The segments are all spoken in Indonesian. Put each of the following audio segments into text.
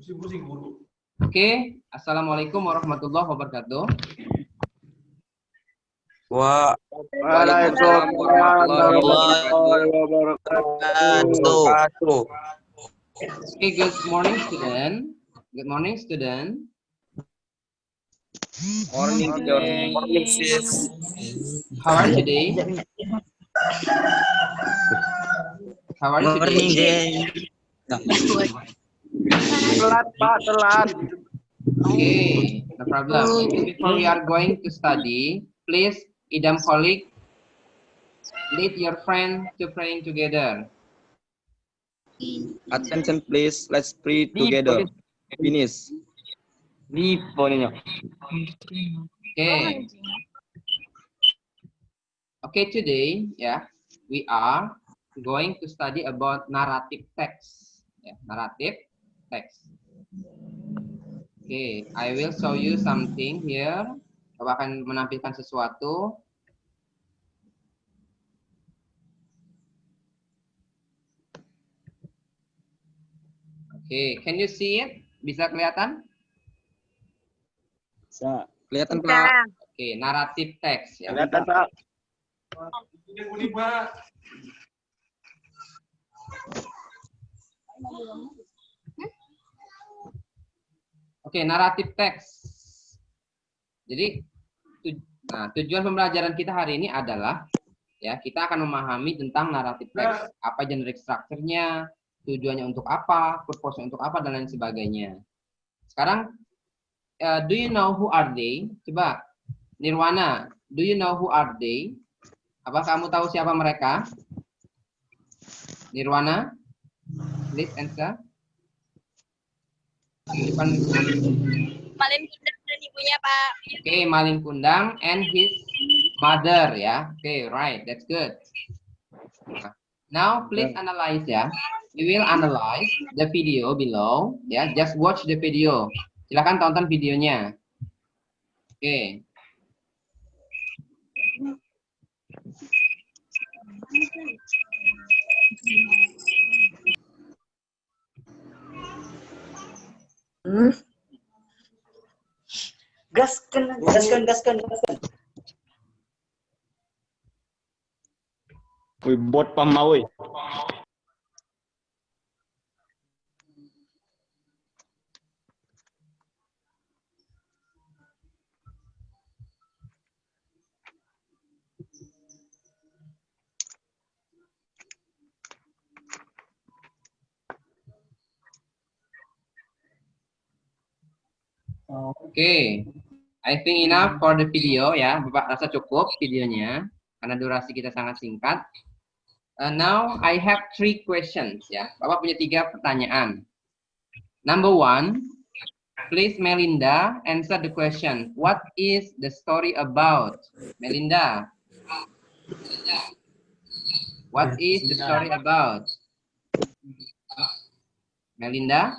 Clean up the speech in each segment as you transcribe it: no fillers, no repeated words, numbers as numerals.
Oke, Assalamualaikum warahmatullahi wabarakatuh. Waalaikumsalam warahmatullahi wabarakatuh. Okay, good morning, student. Good morning, student. Morning, sis. How are you today? How are you today? Telat, Pak, telat. Okay, no problem. Before we are going to study, please, idam colleague, lead your friend to praying together. Attention please, let's pray together. Finish. Okay. Okay, today, we are going to study about narrative text. Narrative text. Okay, I will show you something here. Aku akan menampilkan sesuatu. Okay, can you see it? Bisa kelihatan? Bisa. Kelihatan, Pak. Okay, narrative text. Ya. Kelihatan, Pak. Oke, narrative text. Jadi tujuan pembelajaran kita hari ini adalah kita akan memahami tentang narrative text, apa generic structure-nya, tujuannya untuk apa, purpose-nya untuk apa, dan lain sebagainya. Sekarang, do you know who are they? Coba, Nirwana, do you know who are they? Apa kamu tahu siapa mereka? Nirwana, please answer. Malin Kundang dan ibunya, Pak. Oke, Malin Kundang and his mother, ya. Oke, right, that's good. Now, please analyze, ya. We will analyze the video below, ya. Just watch the video. Silakan tonton videonya. Oke. Gaskan. Wih, bot pamawai. Oke, I think enough for the video, ya. Bapak rasa cukup videonya karena durasi kita sangat singkat. Now I have 3 questions, ya. Bapak punya 3 pertanyaan. Number 1, please Melinda answer the question. What is the story about? Melinda. What is the story about? Melinda?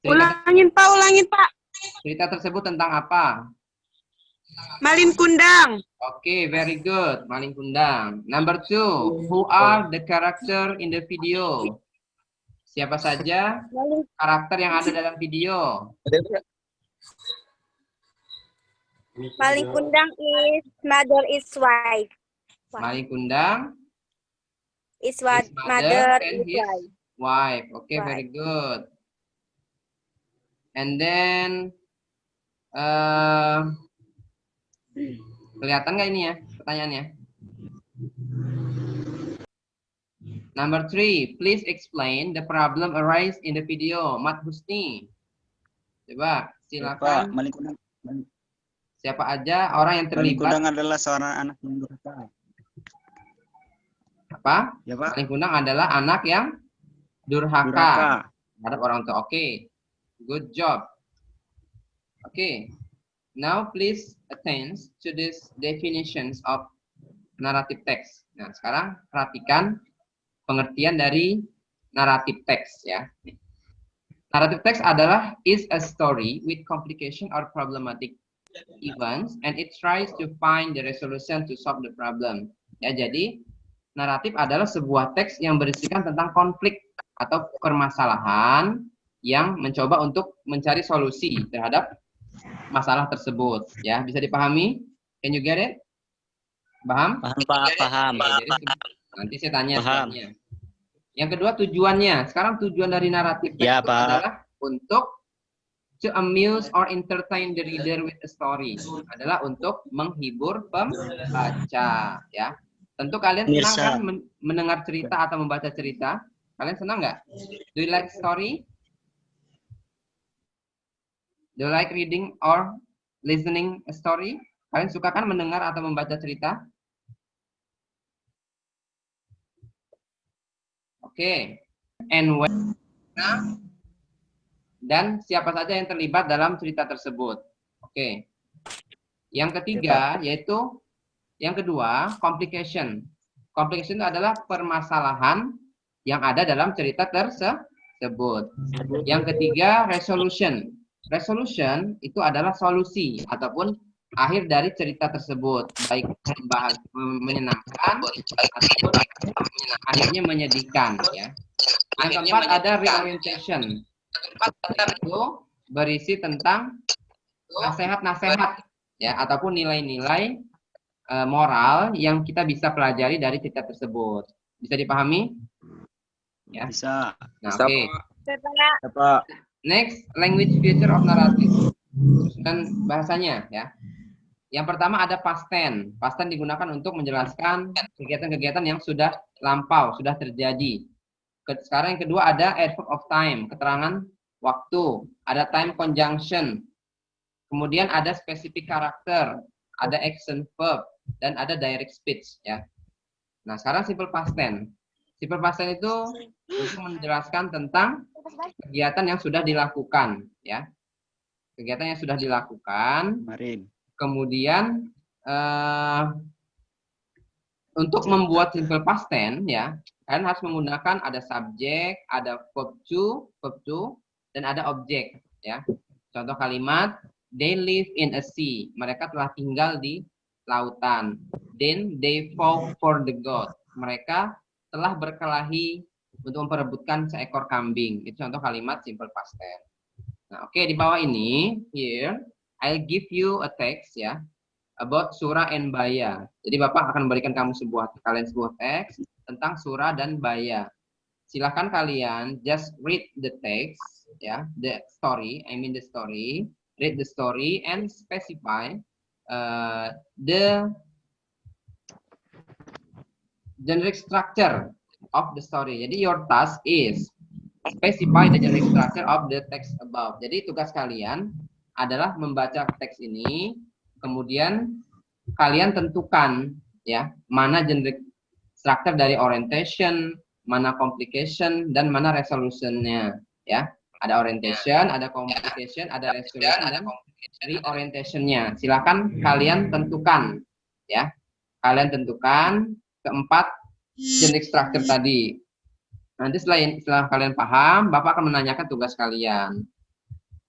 Ulangin, Pak. Cerita tersebut tentang apa? Malin Kundang. Okay, very good. Malin Kundang. Number 2, who are the character in the video? Siapa saja karakter yang ada dalam video? Malin Kundang is mother is wife. Malin Kundang Is his mother and is his wife. wife. Okay, very good. And then kelihatan nggak ini ya pertanyaannya? Number 3, please explain the problem arise in the video. Mat Husni. Coba silakan. Malin Kundang. Siapa aja orang yang Malin terlibat? Kundang adalah seorang anak yang durhaka. Apa? Ya, Pak. Malin Kundang adalah anak yang durhaka terhadap orang tua. Oke. Good job. Okay. Now please attend to these definitions of narrative text. Nah, sekarang perhatikan pengertian dari narrative text, ya. Narrative text adalah is a story with complication or problematic events and it tries to find the resolution to solve the problem. Ya, jadi naratif adalah sebuah teks yang berisikan tentang konflik atau permasalahan yang mencoba untuk mencari solusi terhadap masalah tersebut. Ya, bisa dipahami? Can you get it? Paham? Paham, Pak. Paham. Oke, jadi nanti saya tanya Paham. sebabnya. Yang kedua tujuannya. Sekarang tujuan dari naratif Ya, tersebut Pak. adalah untuk to amuse or entertain the reader with a story. Adalah untuk menghibur pembaca, ya. Tentu kalian senang Pemirsa. kan mendengar cerita atau membaca cerita? Kalian senang nggak? Do you like story? Do you like reading or listening a story? Kalian suka kan mendengar atau membaca cerita? Oke. And when, dan siapa saja yang terlibat dalam cerita tersebut. Oke. Yang ketiga yaitu yang kedua, complication. Complication itu adalah permasalahan yang ada dalam cerita tersebut. Yang ketiga, resolution. Resolution itu adalah solusi ataupun akhir dari cerita tersebut, baik menyenangkan ataupun akhirnya menyedihkan, ya. Yang keempat ada reorientation. Itu berisi tentang nasihat-nasihat, ya, ataupun nilai-nilai moral yang kita bisa pelajari dari cerita tersebut. Bisa dipahami? Ya. Bisa. Nah, Bisa, oke. Ya, Pak. Next, language feature of narrative. Dan bahasanya, ya. Yang pertama ada past tense. Past tense digunakan untuk menjelaskan kegiatan-kegiatan yang sudah lampau, sudah terjadi. Sekarang yang kedua ada adverb of time, keterangan waktu. Ada time conjunction. Kemudian ada specific karakter, ada action verb, dan ada direct speech, ya. Nah, sekarang simple past tense. Simple past tense itu untuk menjelaskan tentang kegiatan yang sudah dilakukan, ya. Kegiatan yang sudah dilakukan. Kemarin. Kemudian untuk membuat simple past tense, ya, kalian harus menggunakan ada subjek, ada verb to, dan ada objek, ya. Contoh kalimat, they live in a sea. Mereka telah tinggal di lautan. Then they fought for the goat. Mereka telah berkelahi untuk memperebutkan seekor kambing. Itu contoh kalimat simple past tense. Nah, oke, di bawah ini, here, I'll give you a text, ya, about Surah and Baya. Jadi Bapak akan memberikan kalian sebuah teks tentang Surah dan Baya. Silahkan kalian just read the text, ya, the story, the story. Read the story and specify the generic structure of the story. Jadi your task is specify the generic structure of the text above. Jadi tugas kalian adalah membaca teks ini, kemudian kalian tentukan, ya, mana generic structure dari orientation, mana complication, dan mana resolutionnya, ya. Ada orientation, ada complication, ada resolution, dan reorientation-nya. Silakan kalian tentukan, ya. Kalian tentukan keempat generic structure tadi. Nanti setelah kalian paham, Bapak akan menanyakan tugas kalian.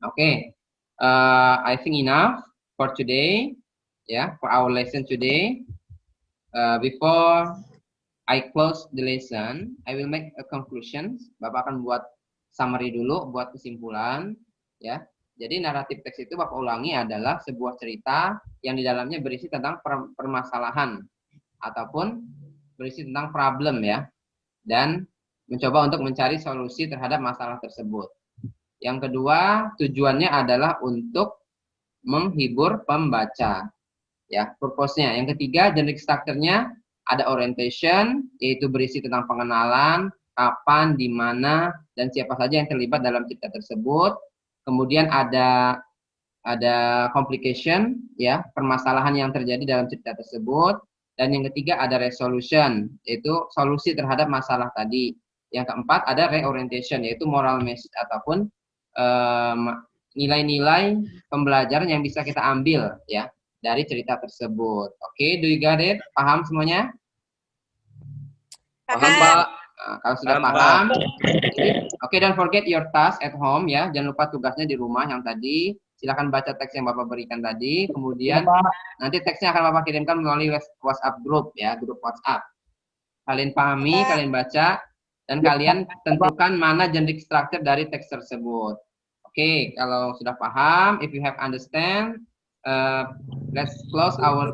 Oke. I think enough for today, ya, for our lesson today. Before I close the lesson, I will make a conclusion. Bapak akan buat summary dulu, buat kesimpulan, ya. Jadi naratif teks itu Bapak ulangi adalah sebuah cerita yang di dalamnya berisi tentang permasalahan ataupun berisi tentang problem, ya, dan mencoba untuk mencari solusi terhadap masalah tersebut. Yang kedua, tujuannya adalah untuk menghibur pembaca, ya, purpose-nya. Yang ketiga, generic structure-nya ada orientation, yaitu berisi tentang pengenalan, kapan, di mana, dan siapa saja yang terlibat dalam cerita tersebut. Kemudian ada complication, ya, permasalahan yang terjadi dalam cerita tersebut. Dan yang ketiga ada resolution, yaitu solusi terhadap masalah tadi. Yang keempat ada reorientation, yaitu moral message ataupun nilai-nilai pembelajaran yang bisa kita ambil, ya, dari cerita tersebut. Oke, do you got it? Paham semuanya? Paham, Pak. Nah, kalau sudah Paham, paham, oke, don't forget your task at home, ya. Jangan lupa tugasnya di rumah yang tadi. Silakan baca teks yang Bapak berikan tadi. Kemudian nanti teksnya akan Bapak kirimkan melalui WhatsApp group, ya, grup WhatsApp. Kalian pahami, kalian baca, Dan kalian tentukan mana generic structure dari teks tersebut. Oke, kalau sudah paham, if you have understand, let's close our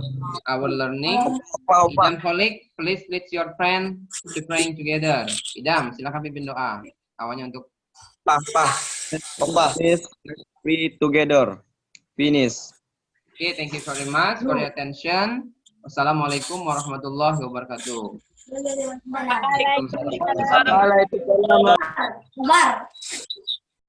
learning. Idam Kholik, please lead your friend to praying together. Idam, silakan pimpin doa. Awalnya untuk Please, let's pray together. Finish. Okay, thank you very much for your attention. Wassalamualaikum warahmatullahi wabarakatuh. Waalaikumsalam. Waalaikumsalam.